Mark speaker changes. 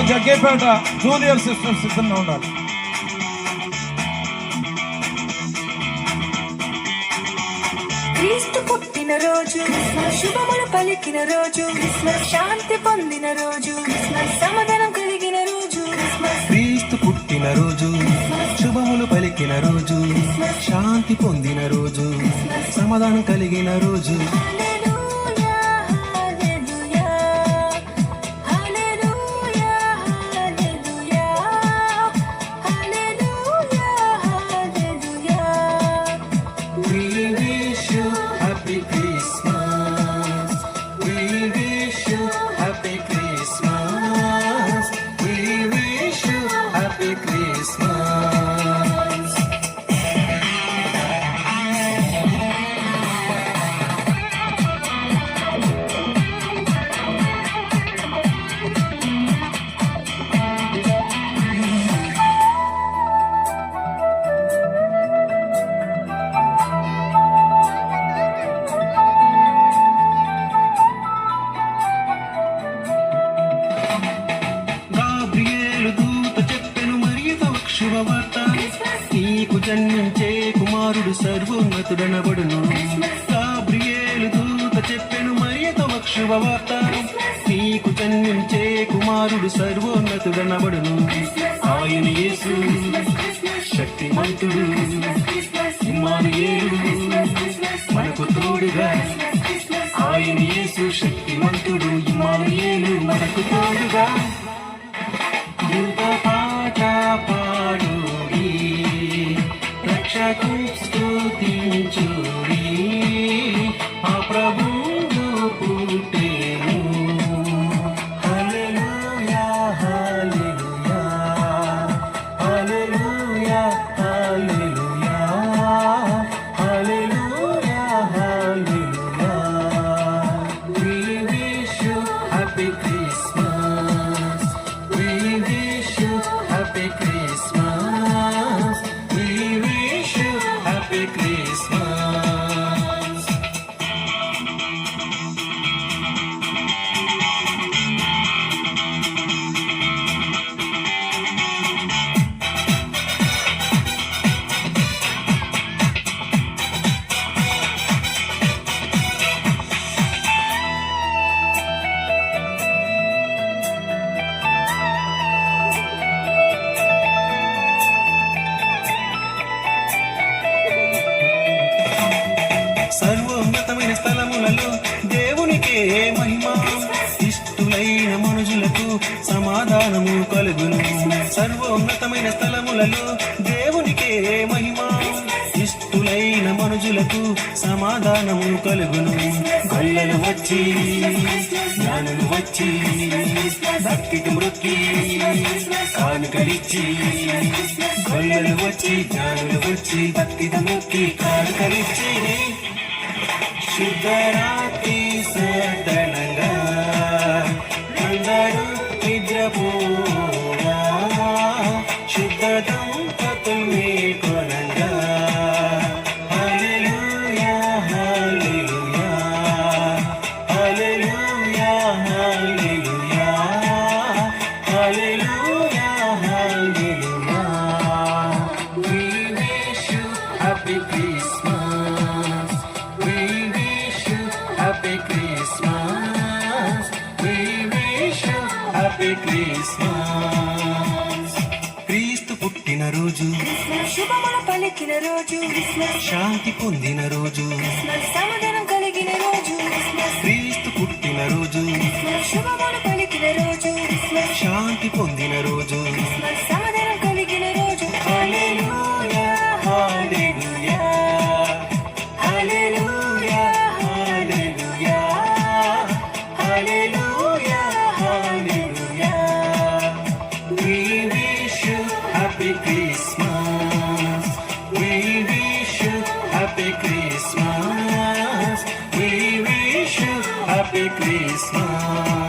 Speaker 1: Jaggepeta junior sister సిద్ధంగా ఉండాలి.
Speaker 2: క్రీస్తు పుట్టిన రోజు, శుభములు పలికిన రోజు, శాంతి పొందిన రోజు, సమాధానం కలిగిన రోజు.
Speaker 3: క్రీస్తు పుట్టిన రోజు, శుభములు పలికిన రోజు, శాంతి పొందిన రోజు, సమాధానం కలిగిన రోజు. శుభవార్త, నీకు జన్మించే కుమారుడు సర్వోన్నతుడనబడును. గాబ్రియేలు దూత చెప్పెను మరియతో ఒక శుభవార్త, నీకు జన్మించే కుమారుడు సర్వోన్నతుడనబడును. ఆయన యేసు శక్తిమంతుడు, ఇమ్మానుయేలు మనకు తోడుగా. ఆయన యేసు శక్తిమంతుడు, ఇమ్మానుయేలు మనకు తోడుగా. స్తుతించుడి, ఆ ప్రభువు పుట్టెను. హల్లెలూయా హల్లెలూయా హల్లెలూయా హల్లెలూయా హల్లెలూయా హల్లెలూయా. We wish you happy Christmas. We wish you happy Christmas. We wish you happy Christmas. సర్వోన్నతమైన స్థలములలో దేవునికే మహిమ, ఇష్టులైన మనుషులకు సమాధానము కలుగును. సర్వోన్నతమైన స్థలములలో దేవునికే మహిమ, ఇష్టులైన మనుషులకు సమాధానము కలుగును. గొల్లలు వచ్చి జ్ఞానులు వచ్చి భక్తికి మృక్కి కానుకలిచ్చి, గొల్లలు వచ్చి జ్ఞానులు వచ్చి భక్తికి మొక్కి కానుకలిచ్చి, శుద్ధరాత్రి సదనంగా అందరూ నిద్రపోగా, శుద్ధ దంపతులు మేల్కొనగా. హల్లెలూయా హల్లెలూయా హల్లెలూయా హల్లెలూయా హల్లెలూయా హల్లెలూయా. We wish you happy Christmas. We wish you happy Christmas. We wish you happy Christmas. క్రీస్తు పుట్టిన రోజు,
Speaker 2: శుభములు పలికిన రోజు,
Speaker 3: శాంతి పొందిన రోజు,
Speaker 2: సమాధానం కలిగిన రోజు.
Speaker 3: క్రీస్తు పుట్టిన రోజు,
Speaker 2: శుభములు పలికిన రోజు,
Speaker 3: శాంతి పొందిన రోజు,
Speaker 2: సమాధానం కలిగిన రోజు.
Speaker 3: హల్లెలూయా హల్లెలూయా హల్లెలూయా హల్లెలూయా హల్లెలూయా హల్లెలూయా. We wish you happy Christmas. We wish you happy Christmas. We wish you happy Christmas.